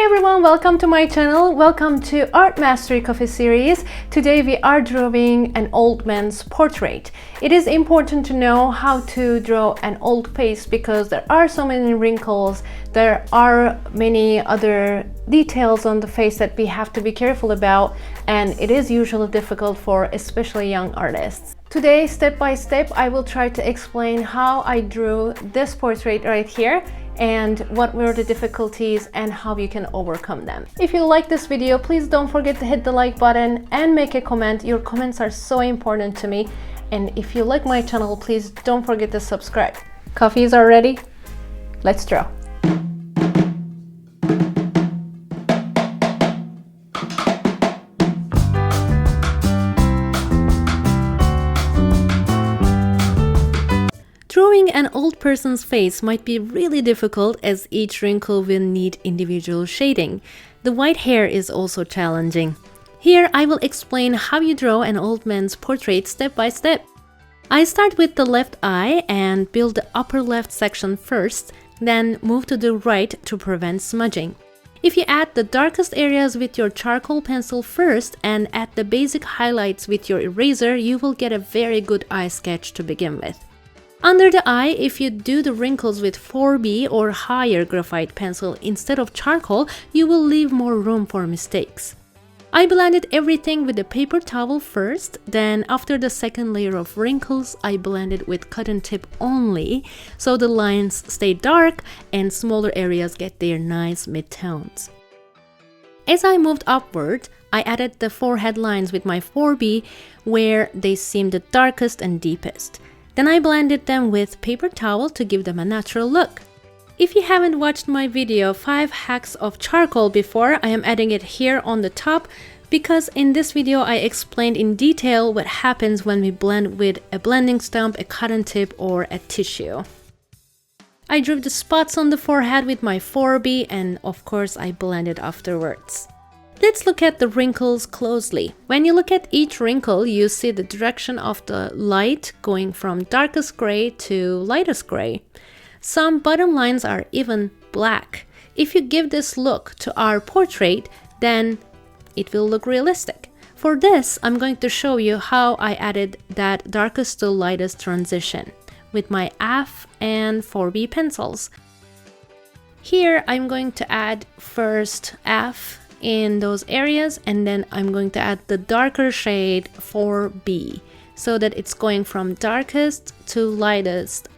Hi everyone, welcome to my channel. Welcome to Art Mastery Coffee series. Today we are drawing an old man's portrait. It is important to know how to draw an old face because there are so many wrinkles. There are many other details on the face that we have to be careful about, and it is usually difficult for especially young artists. Today, step by step, I will try to explain how I drew this portrait right here and what were the difficulties and how you can overcome them. If you like this video, please don't forget to hit the like button and make a comment. Your comments are so important to me. And if you like my channel, please don't forget to subscribe. Coffees are ready? Let's draw. Drawing an old person's face might be really difficult as each wrinkle will need individual shading. The white hair is also challenging. Here I will explain how you draw an old man's portrait step by step. I start with the left eye and build the upper left section first, then move to the right to prevent smudging. If you add the darkest areas with your charcoal pencil first and add the basic highlights with your eraser, you will get a very good eye sketch to begin with. Under the eye, if you do the wrinkles with 4B or higher graphite pencil instead of charcoal, you will leave more room for mistakes. I blended everything with a paper towel first, then after the second layer of wrinkles, I blended with cotton tip only, so the lines stay dark and smaller areas get their nice mid-tones. As I moved upward, I added the forehead lines with my 4B where they seem the darkest and deepest. Then I blended them with paper towel to give them a natural look. If you haven't watched my video 5 hacks of charcoal before, I am adding it here on the top because in this video I explained in detail what happens when we blend with a blending stump, a cotton tip or a tissue. I drew the spots on the forehead with my 4B and of course I blended afterwards. Let's look at the wrinkles closely. When you look at each wrinkle, you see the direction of the light going from darkest gray to lightest gray. Some bottom lines are even black. If you give this look to our portrait, then it will look realistic. For this, I'm going to show you how I added that darkest to lightest transition with my F and 4B pencils. Here, I'm going to add first F in those areas and then I'm going to add the darker shade 4B so that it's going from darkest to lightest.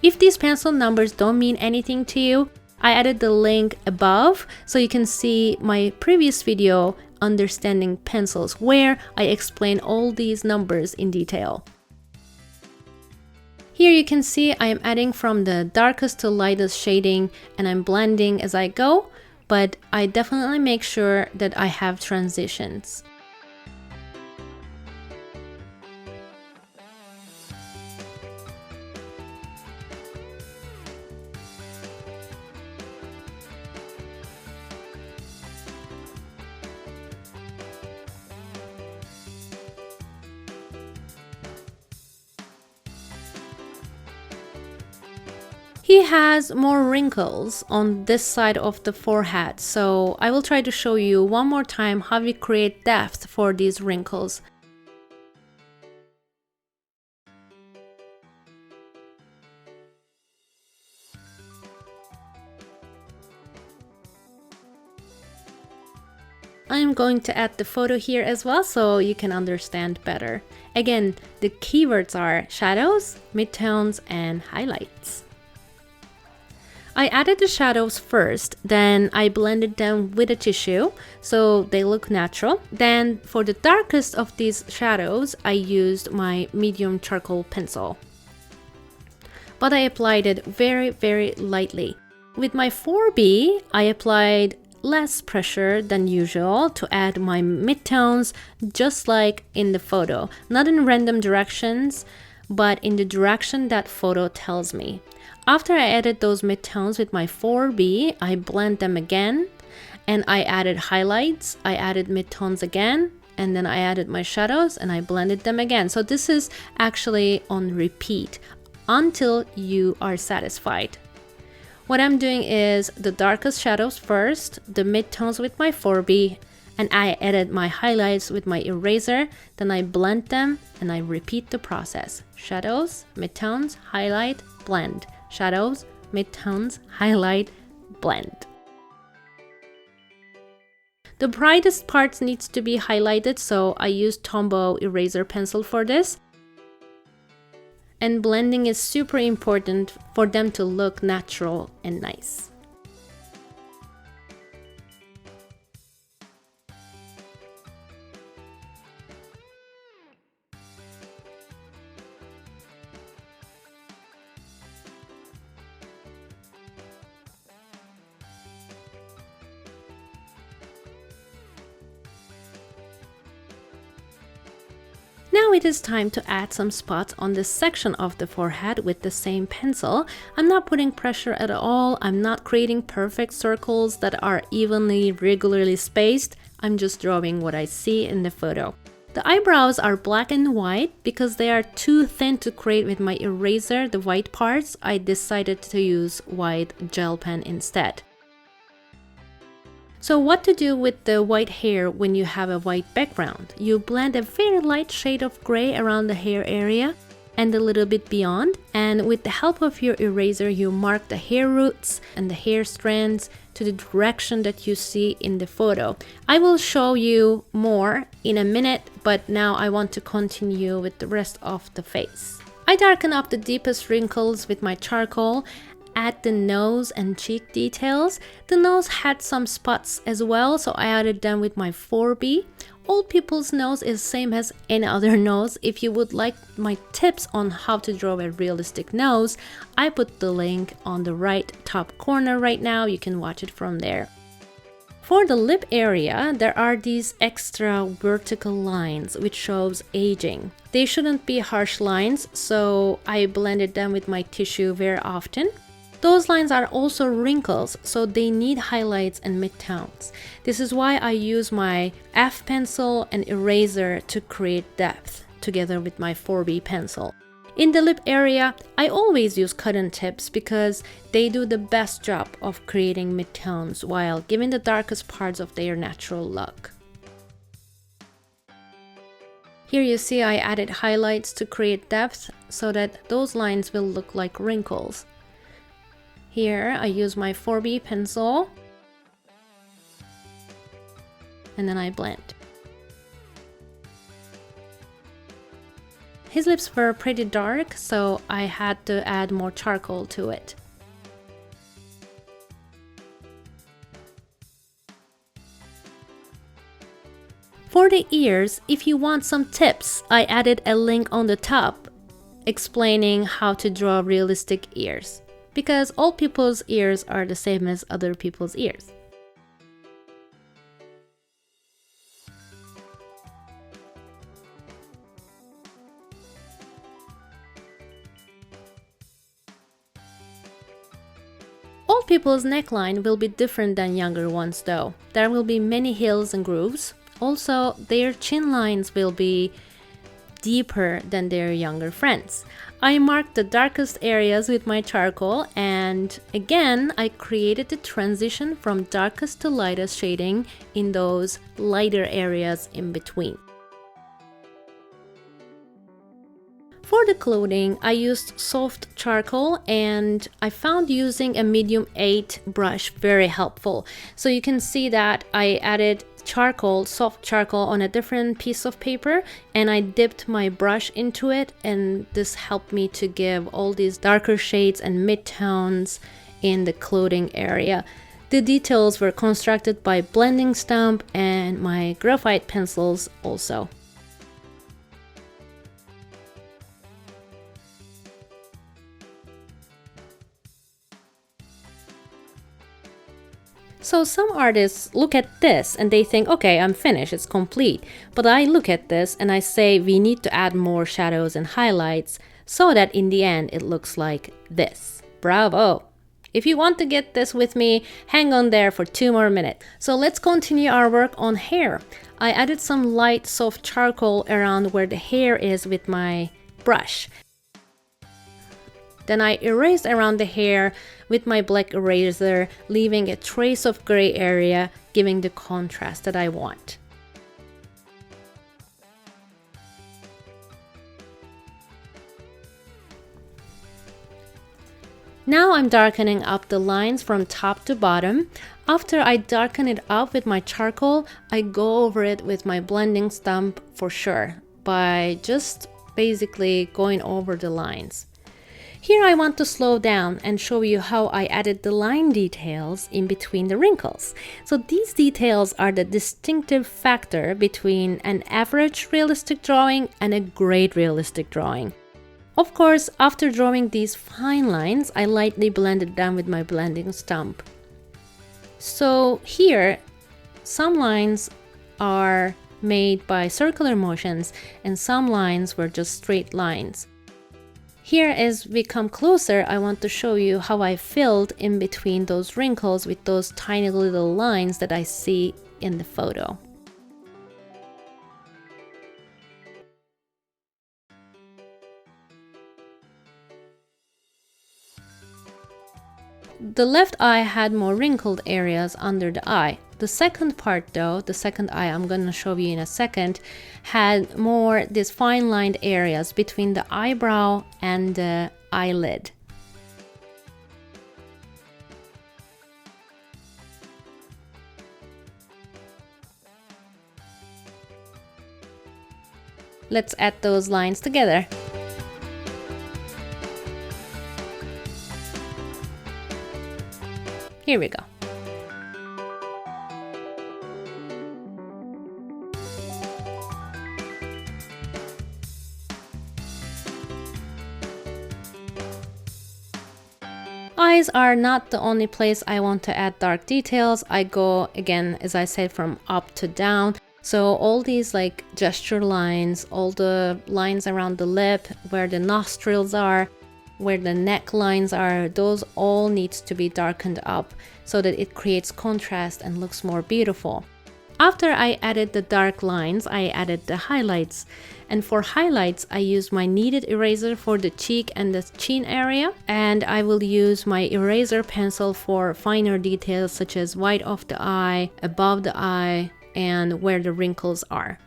If these pencil numbers don't mean anything to you, I added the link above so you can see my previous video understanding pencils where I explain all these numbers in detail. Here you can see I am adding from the darkest to lightest shading and I'm blending as I go, but I definitely make sure that I have transitions. He has more wrinkles on this side of the forehead, so I will try to show you one more time how we create depth for these wrinkles. I'm going to add the photo here as well so you can understand better. Again, the keywords are shadows, midtones, and highlights. I added the shadows first, then I blended them with a tissue so they look natural. Then for the darkest of these shadows, I used my medium charcoal pencil. But I applied it very, very lightly. With my 4B, I applied less pressure than usual to add my midtones just like in the photo. Not in random directions, but in the direction that photo tells me. After I added those midtones with my 4B, I blend them again and I added highlights, I added midtones again, and then I added my shadows and I blended them again. So this is actually on repeat until you are satisfied. What I'm doing is the darkest shadows first, the midtones with my 4B, and I edit my highlights with my eraser, then I blend them and I repeat the process. Shadows, midtones, highlight, blend. Shadows, midtones, highlight, blend. The brightest parts needs to be highlighted, so I use Tombow eraser pencil for this. And blending is super important for them to look natural and nice. Now it is time to add some spots on this section of the forehead with the same pencil. I'm not putting pressure at all. I'm not creating perfect circles that are evenly, regularly spaced. I'm just drawing what I see in the photo. The eyebrows are black and white because they are too thin to create with my eraser, the white parts. I decided to use white gel pen instead. So what to do with the white hair when you have a white background? You blend a very light shade of gray around the hair area and a little bit beyond, and with the help of your eraser you mark the hair roots and the hair strands to the direction that you see in the photo. I will show you more in a minute, but now I want to continue with the rest of the face. I darken up the deepest wrinkles with my charcoal. Add the nose and cheek details. The nose had some spots as well, so I added them with my 4B. Old people's nose is same as any other nose. If you would like my tips on how to draw a realistic nose, I put the link on the right top corner right now. You can watch it from there. For the lip area, there are these extra vertical lines which shows aging. They shouldn't be harsh lines, so I blended them with my tissue very often. Those lines are also wrinkles, so they need highlights and midtones. This is why I use my F pencil and eraser to create depth together with my 4B pencil. In the lip area, I always use cotton tips because they do the best job of creating midtones while giving the darkest parts of their natural look. Here you see I added highlights to create depth so that those lines will look like wrinkles. Here I use my 4B pencil and then I blend. His lips were pretty dark, so I had to add more charcoal to it. For the ears, if you want some tips, I added a link on the top explaining how to draw realistic ears. Because all people's ears are the same as other people's ears. Old people's neckline will be different than younger ones though. There will be many hills and grooves. Also, their chin lines will be deeper than their younger friends. I marked the darkest areas with my charcoal, and again I created the transition from darkest to lightest shading in those lighter areas in between. For the clothing, I used soft charcoal and I found using a medium 8 brush very helpful. So you can see that I added charcoal, soft charcoal on a different piece of paper and I dipped my brush into it, and this helped me to give all these darker shades and midtones in the clothing area. The details were constructed by blending stump and my graphite pencils also. So some artists look at this and they think, okay, I'm finished, it's complete. But I look at this and I say we need to add more shadows and highlights so that in the end it looks like this. Bravo! If you want to get this with me, hang on there for 2 more minutes. So let's continue our work on hair. I added some light soft charcoal around where the hair is with my brush. Then I erased around the hair with my black eraser, leaving a trace of gray area, giving the contrast that I want. Now I'm darkening up the lines from top to bottom. After I darken it up with my charcoal, I go over it with my blending stump for sure, by just basically going over the lines. Here I want to slow down and show you how I added the line details in between the wrinkles. So these details are the distinctive factor between an average realistic drawing and a great realistic drawing. Of course, after drawing these fine lines, I lightly blended them with my blending stump. So here, some lines are made by circular motions and some lines were just straight lines. Here, as we come closer, I want to show you how I filled in between those wrinkles with those tiny little lines that I see in the photo. The left eye had more wrinkled areas under the eye. The second part though, the second eye I'm going to show you in a second, had more these fine lined areas between the eyebrow and the eyelid. Let's add those lines together. Here we go. Eyes are not the only place I want to add dark details. I go again, as I said, from up to down. So all these like gesture lines, all the lines around the lip, where the nostrils are, where the neck lines are, those all needs to be darkened up so that it creates contrast and looks more beautiful. After I added the dark lines, I added the highlights. And for highlights, I used my kneaded eraser for the cheek and the chin area. And I will use my eraser pencil for finer details such as white of the eye, above the eye, and where the wrinkles are.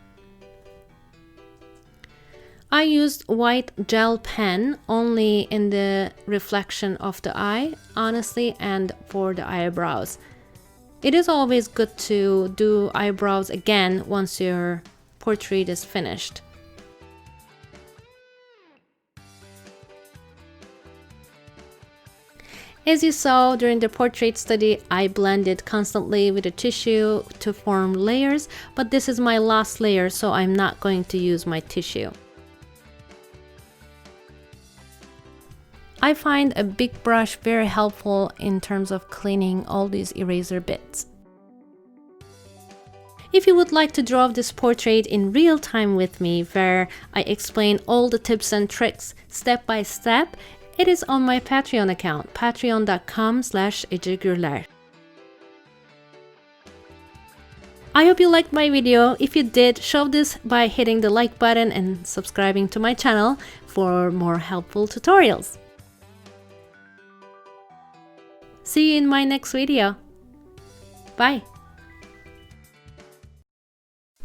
I used white gel pen only in the reflection of the eye, honestly, and for the eyebrows. It is always good to do eyebrows again once your portrait is finished. As you saw during the portrait study, I blended constantly with a tissue to form layers, but this is my last layer, so I'm not going to use my tissue. I find a big brush very helpful in terms of cleaning all these eraser bits. If you would like to draw this portrait in real time with me, where I explain all the tips and tricks step by step, it is on my Patreon account, patreon.com/ecegürler. I hope you liked my video. If you did, show this by hitting the like button and subscribing to my channel for more helpful tutorials. See you in my next video. Bye.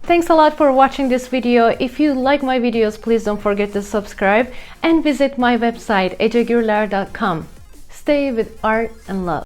Thanks a lot for watching this video. If you like my videos, please don't forget to subscribe and visit my website ecegürler.com. Stay with art and love.